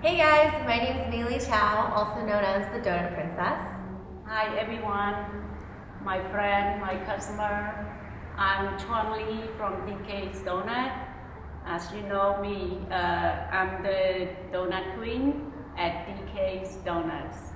Hey guys, my name is Neely Chow, also known as the Donut Princess. Hi everyone, my friend, my customer. I'm Chuan Lee from DK's Donut. As you know me, I'm the donut queen at DK's Donuts.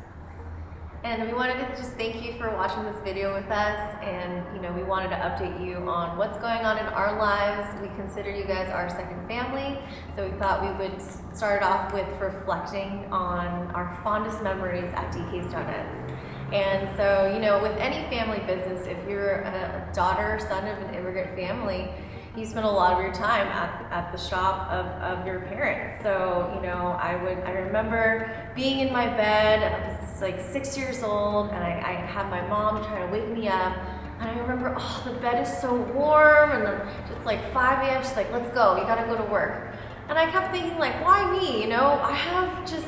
And we wanted to just thank you for watching this video with us, and we wanted to update you on what's going on in our lives. We consider you guys our second family, so we thought we would start off with reflecting on our fondest memories at DK's Donuts. And so, with any family business, if you're a daughter or son of an immigrant family, you spend a lot of your time at the shop of your parents. So, I remember being in my bed. I was like 6 years old, and I had my mom trying to wake me up. And I remember, the bed is so warm, and then it's like 5 a.m. She's like, let's go, you gotta go to work. And I kept thinking, like, why me? I want to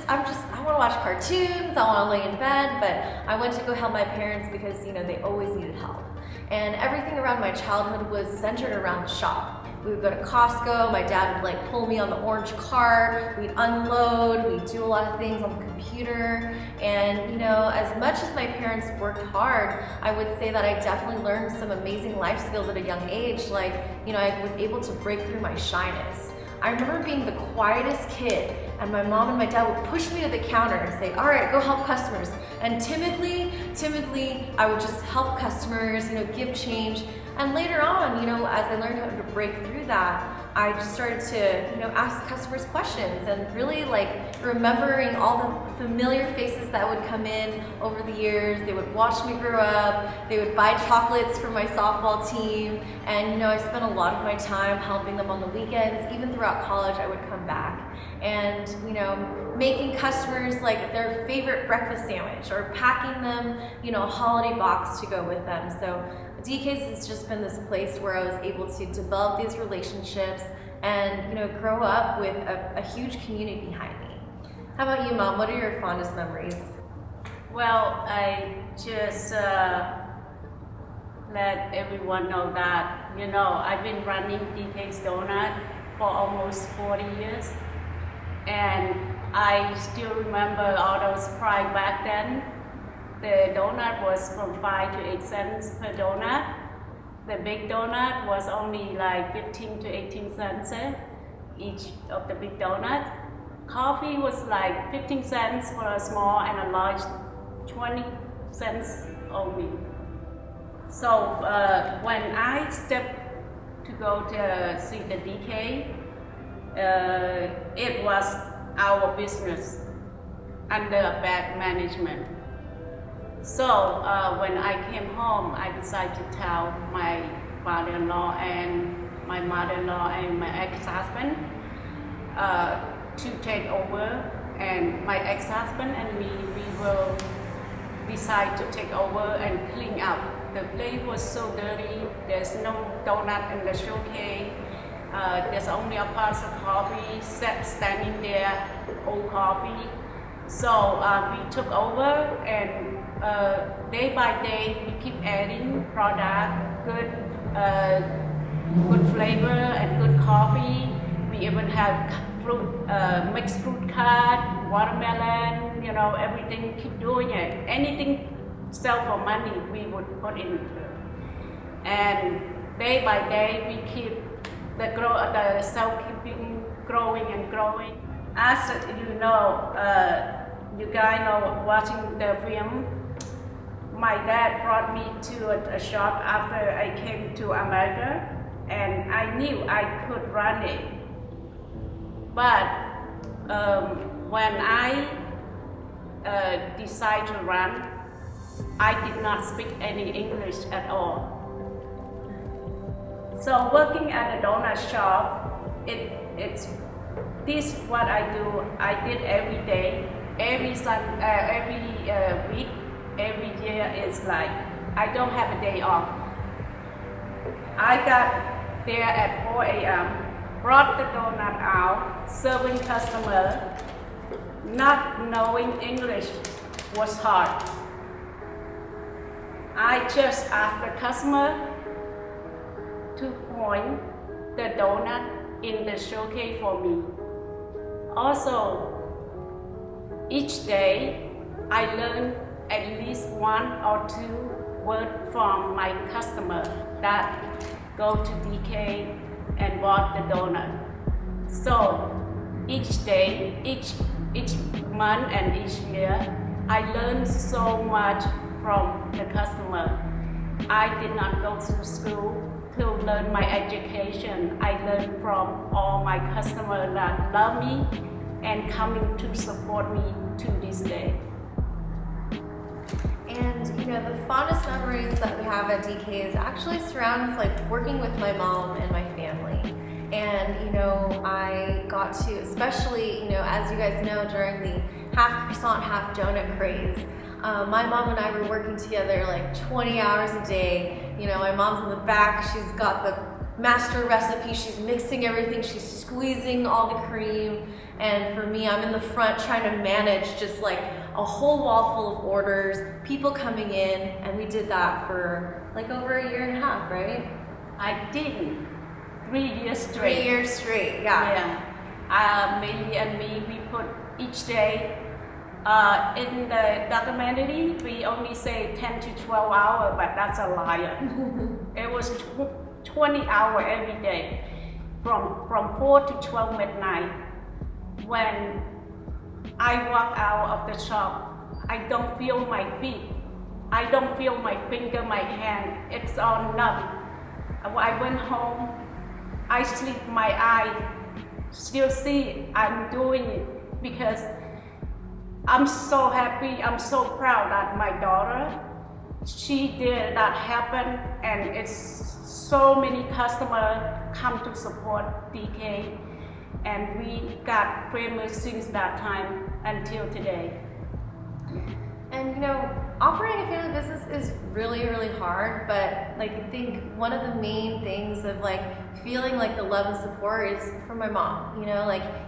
watch cartoons, I want to lay in bed, but I went to go help my parents because, they always needed help. And everything around my childhood was centered around the shop. We would go to Costco, my dad would pull me on the orange cart, we'd unload, we'd do a lot of things on the computer. And as much as my parents worked hard, I would say that I definitely learned some amazing life skills at a young age. I was able to break through my shyness. I remember being the quietest kid, and my mom and my dad would push me to the counter and say, all right, go help customers. And timidly, I would just help customers, give change. And later on, as I learned how to break through that, I just started to, ask customers questions and really remembering all the familiar faces that would come in over the years. They would watch me grow up. They would buy chocolates for my softball team. And, I spent a lot of my time helping them on the weekends. Even throughout college, I would come back and, making customers their favorite breakfast sandwich or packing them, a holiday box to go with them. So DK's has just been this place where I was able to develop these relationships and grow up with a huge community behind me. How about you, Mom? What are your fondest memories? Well, I just let everyone know that, I've been running DK's Donut for almost 40 years. And I still remember all those price back then. The donut was from 5 to 8 cents per donut. The big donut was only 15 to 18 cents each of the big donuts. Coffee was 15 cents for a small and a large, 20 cents only. So when I stepped to go to see the DK, it was our business under bad management. So when I came home, I decided to tell my father-in-law and my mother-in-law and my ex-husband to take over. And my ex-husband and me, we will decide to take over and clean up. The place was so dirty. There's no donut in the showcase. There's only a pot of coffee standing there, old coffee. So we took over, and day by day we keep adding product, good flavor and good coffee. We even have fruit, mixed fruit cut, watermelon, everything. Keep doing it. Anything sell for money, we would put in. And day by day we keep the cell keeping growing and growing. As you guys know, watching the film, my dad brought me to a shop after I came to America, and I knew I could run it. But when I decided to run, I did not speak any English at all. So working at a donut shop, it's this what I do. I did every day, every week, every year. It's I don't have a day off. I got there at 4 a.m., brought the donut out, serving customer. Not knowing English was hard. I just asked the customer to point the donut in the showcase for me. Also, each day I learn at least 1 or 2 words from my customer that go to DK and bought the donut. So each day, each month and each year, I learn so much from the customer. I did not go to school to learn my education. I learned from all my customers that love me and coming to support me to this day. And the fondest memories that we have at DK is actually surrounds like working with my mom and my family. And I got to, especially as you guys know, during the half croissant, half donut craze, my mom and I were working together like 20 hours a day. My mom's in the back, she's got the master recipe, she's mixing everything, she's squeezing all the cream. And for me, I'm in the front trying to manage just like a whole wall full of orders, people coming in, and we did that for like over a year and a half, right? I didn't. 3 years straight. 3 years straight, yeah. Mainly and me, we put each day, in the documentary, we only say 10 to 12 hours, but that's a liar. It was 20 hours every day, from 4 to 12 midnight. When I walk out of the shop, I don't feel my feet. I don't feel my finger, my hand. It's all numb. I went home, I sleep, my eye still see I'm doing it because I'm so happy, I'm so proud that my daughter, she did that happen, and it's so many customers come to support DK, and we got famous since that time until today. And operating a family business is really, really hard, but I think one of the main things of feeling the love and support is from my mom.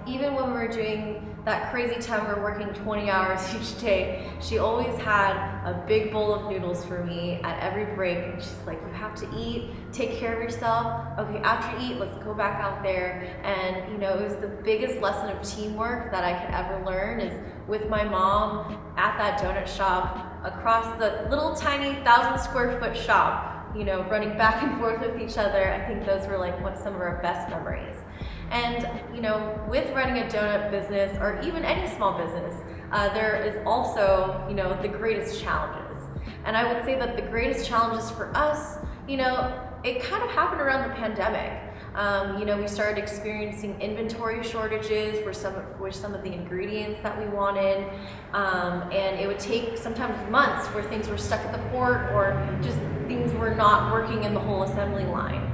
Even when we were doing that crazy time, we were working 20 hours each day, she always had a big bowl of noodles for me at every break, and she's like, you have to eat, take care of yourself. Okay, after you eat, let's go back out there. And it was the biggest lesson of teamwork that I could ever learn is with my mom at that donut shop across the little tiny 1,000 square foot shop, running back and forth with each other. I think those were some of our best memories. And with running a donut business or even any small business, there is also the greatest challenges. And I would say that the greatest challenges for us, it kind of happened around the pandemic. We started experiencing inventory shortages were some of the ingredients that we wanted, and it would take sometimes months where things were stuck at the port or just things were not working in the whole assembly line.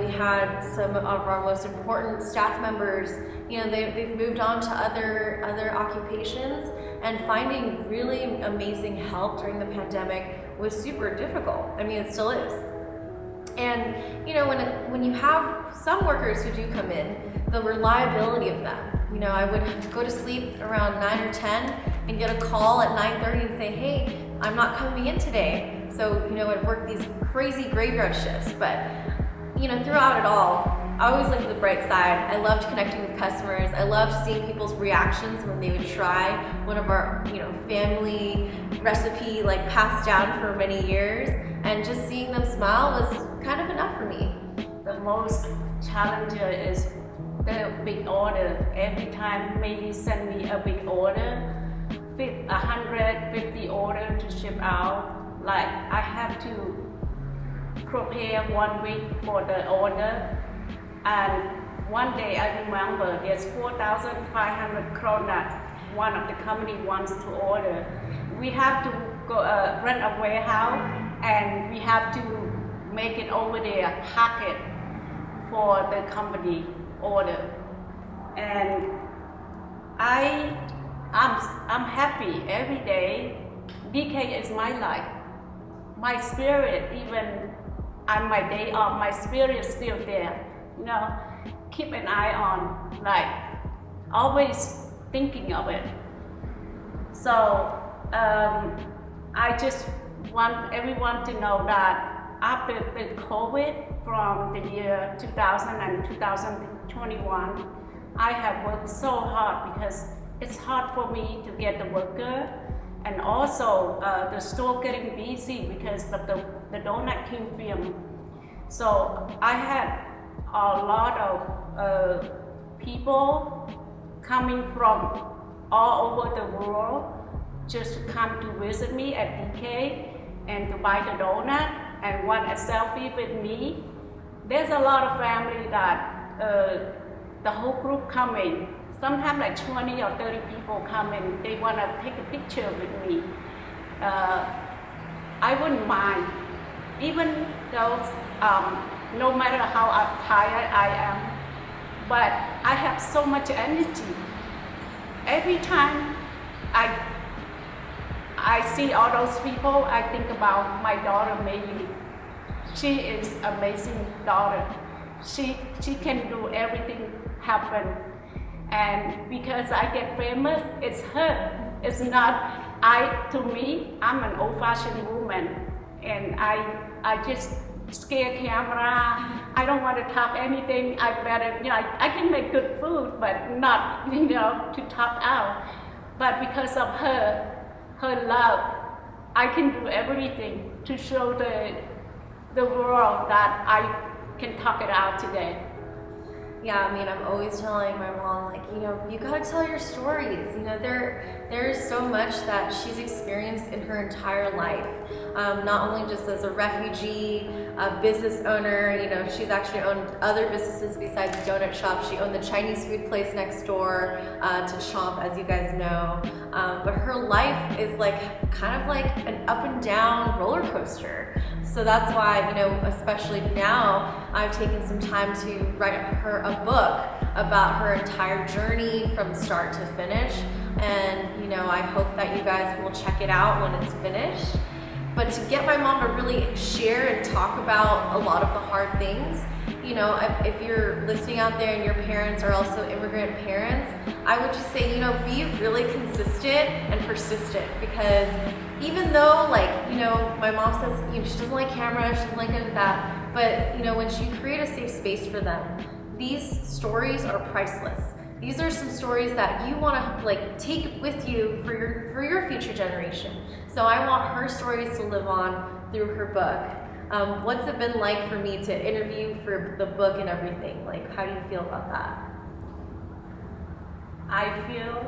We had some of our most important staff members, they've moved on to other occupations, and finding really amazing help during the pandemic was super difficult. I mean, it still is. And when you have some workers who do come in, the reliability of them. I would go to sleep around 9 or 10 and get a call at 9:30 and say, hey, I'm not coming in today. So I'd work these crazy graveyard shifts, but throughout it all, I always looked at the bright side. I loved connecting with customers. I loved seeing people's reactions when they would try one of our family recipe passed down for many years, and just seeing them smile was kind of enough for me. The most challenging is the big order. Every time maybe send me a big order, 150 order to ship out. I have to prepare 1 week for the order, and one day I remember there's 4,500 krona one of the company wants to order. We have to go rent a warehouse, and we have to make it over there, pack it for the company order. And I'm happy every day. DK is my life, my spirit. Even on my day off, my spirit is still there. Keep an eye on, always thinking of it. So I just want everyone to know that after the COVID from the year 2000 and 2021, I have worked so hard because it's hard for me to get the worker, and also the store getting busy because of the Donut King film. So I had a lot of people coming from all over the world just to come to visit me at DK and to buy the donut and want a selfie with me. There's a lot of family that the whole group coming. Sometimes like 20 or 30 people come and they want to take a picture with me. I wouldn't mind, even though no matter how tired I am, but I have so much energy. Every time I see all those people, I think about my daughter Maybe. She is amazing daughter. She can do everything happen. And because I get famous, it's her. It's not to me, I'm an old-fashioned woman. And I just scare camera. I don't want to talk anything. I better, I can make good food, but not, to talk out. But because of her love, I can do everything to show the world that I can talk it out today. Yeah, I mean, I'm always telling my mom, like, you gotta tell your stories. There is so much that she's experienced in her entire life. Not only just as a refugee, a business owner, she's actually owned other businesses besides the donut shop. She owned the Chinese food place next door to Chomp, as you guys know. But her life is kind of like an up and down roller coaster. So that's why, especially now, I've taken some time to write her a book about her entire journey from start to finish. And, I hope that you guys will check it out when it's finished. But to get my mom to really share and talk about a lot of the hard things, if you're listening out there and your parents are also immigrant parents, I would just say, be really consistent and persistent, because even though, my mom says, she doesn't like camera, she doesn't like that, but, when you create a safe space for them, these stories are priceless. These are some stories that you want to take with you for your future generation. So I want her stories to live on through her book. What's it been like for me to interview for the book and everything? How do you feel about that? I feel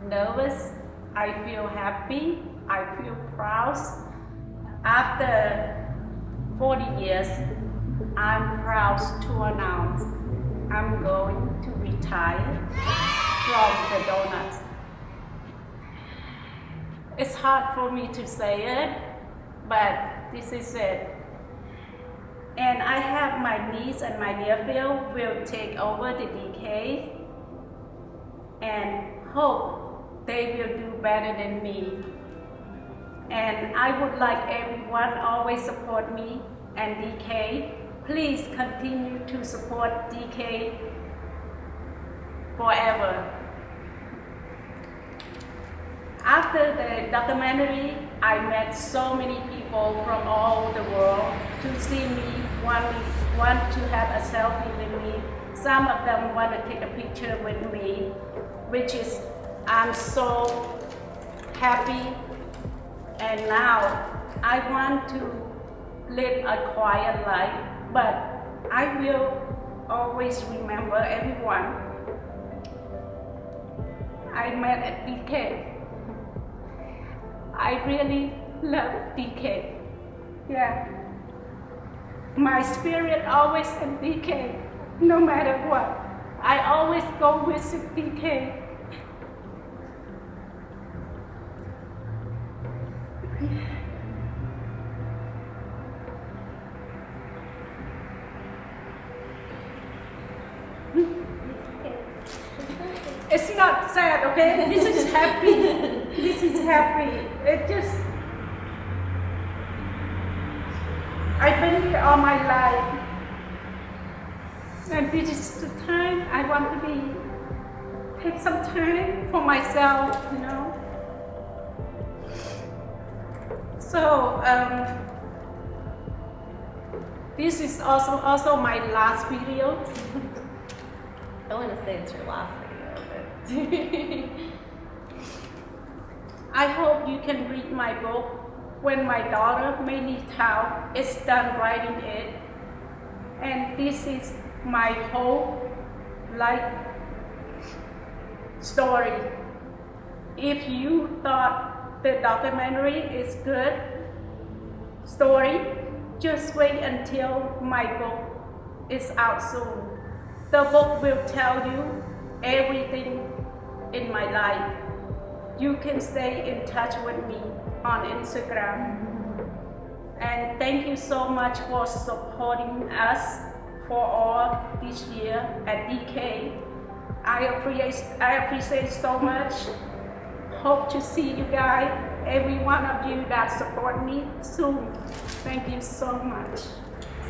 nervous. I feel happy. I feel proud. After 40 years, I'm proud to announce I'm going to retire from the donuts. It's hard for me to say it, but this is it. And I have my niece and my nephew will take over the DK and hope they will do better than me. And I would like everyone always support me and DK. Please continue to support DK forever. After the documentary, I met so many people from all over the world to see me, want to have a selfie with me. Some of them want to take a picture with me, which is, I'm so happy. And now I want to live a quiet life, but I will always remember everyone I met at DK. I really love DK. Yeah. My spirit always in DK, no matter what. I always go visit DK. It's not sad, okay? This is happy. This is happy. It just, I've been here all my life. And this is the time I want to take some time for myself, So, this is also my last video. I want to say it's your last video, but I hope you can read my book when my daughter, Mei Tao, is done writing it. And this is my whole life story. If you thought the documentary is good story, just wait until my book is out soon. The book will tell you everything in my life. You can stay in touch with me on Instagram. And thank you so much for supporting us for all this year at DK. I appreciate so much. Hope to see you guys, every one of you that support me soon. Thank you so much.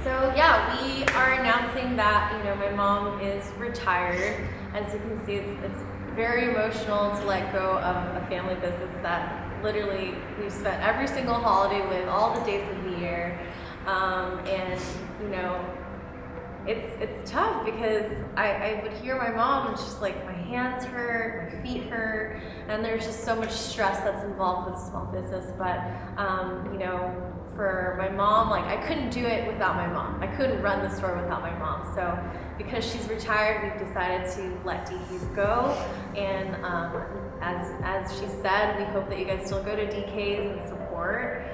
So yeah, we are announcing that my mom is retired. As you can see, it's very emotional to let go of a family business that literally we've spent every single holiday with, all the days of the year, and it's tough because I would hear my mom and she's like, my hands hurt, my feet hurt, and there's just so much stress that's involved with small business. But for my mom, like I couldn't do it without my mom. I couldn't run the store without my mom. So because she's retired, we've decided to let DK's go. And as she said, we hope that you guys still go to DK's and support.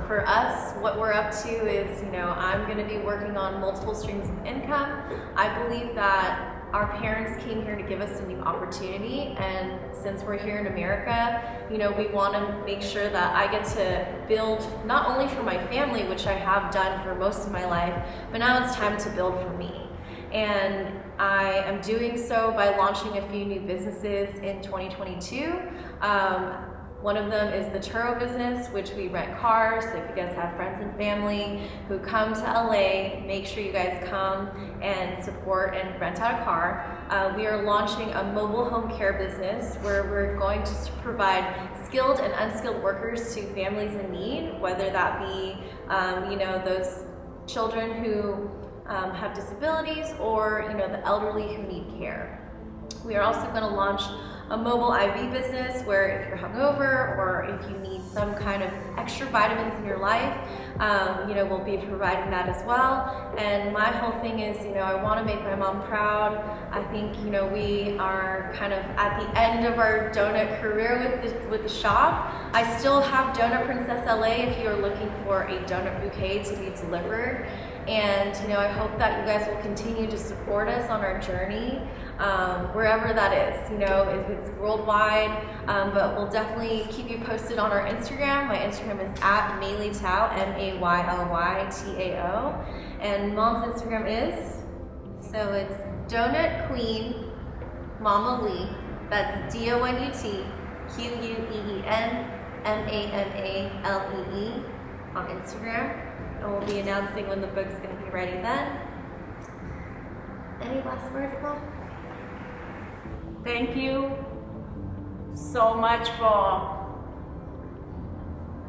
For us, what we're up to is, I'm going to be working on multiple streams of income. I believe that our parents came here to give us a new opportunity, and since we're here in America, we want to make sure that I get to build not only for my family, which I have done for most of my life, but now it's time to build for me. And I am doing so by launching a few new businesses in 2022. One of them is the Turo business, which we rent cars. So if you guys have friends and family who come to LA, make sure you guys come and support and rent out a car. We are launching a mobile home care business where we're going to provide skilled and unskilled workers to families in need, whether that be those children who have disabilities or the elderly who need care. We are also going to launch a mobile IV business where if you're hungover or if you need some kind of extra vitamins in your life, we'll be providing that as well. And my whole thing is, I want to make my mom proud. I think, we are kind of at the end of our donut career with the shop. I still have Donut Princess LA if you're looking for a donut bouquet to be delivered. And I hope that you guys will continue to support us on our journey, wherever that is. If it's worldwide, but we'll definitely keep you posted on our Instagram. My Instagram is at @Maylytao, MAYLYTAO, and Mom's Instagram is, so it's Donut Queen Mama Lee. That's DONUT QUEEN MAMALEE on Instagram. And we'll be announcing when the book's going to be ready then. Any last words, Mom? Thank you so much for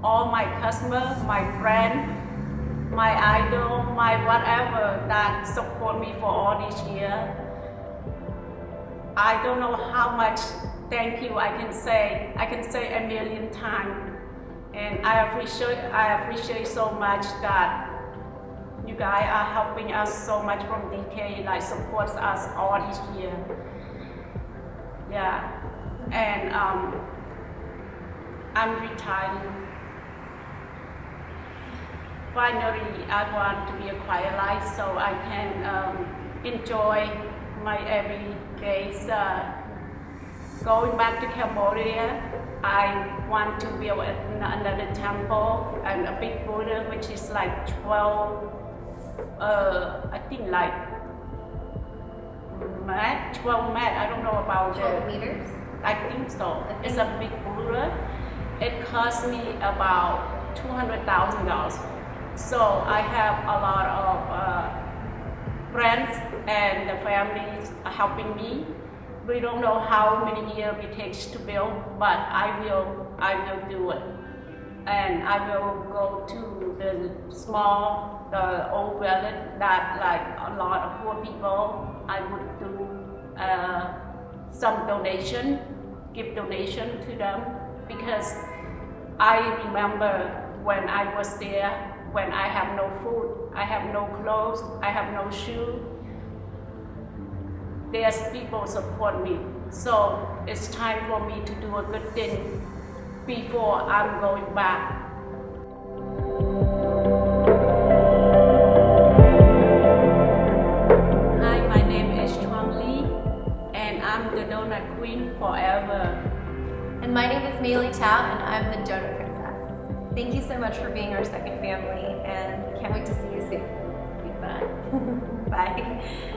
all my customers, my friend, my idol, my whatever that support me for all this year. I don't know how much thank you I can say. I can say a million times. And I appreciate so much that you guys are helping us so much from DK, like supports us all this year. Yeah, and I'm retiring. Finally, I want to be a quiet life so I can enjoy my everydays. Going back to Cambodia, I want to build another temple and a big Buddha, which is like 12, I think like 12 mat, I don't know about 12 meters? I think so. It's a big Buddha. It cost me about $200,000. So I have a lot of friends and the families are helping me. We don't know how many years it takes to build, but I will do it. And I will go to the old village that like a lot of poor people. I would do some donation, give donation to them, because I remember when I was there, when I have no food, I have no clothes, I have no shoe, there's people support me. So it's time for me to do a good thing before I'm going back. Hi, my name is and I'm the donut queen forever. And my name is Meili Tao, and I'm the donut princess. Thank you so much for being our second family, and can't wait to see you soon. Goodbye. Bye.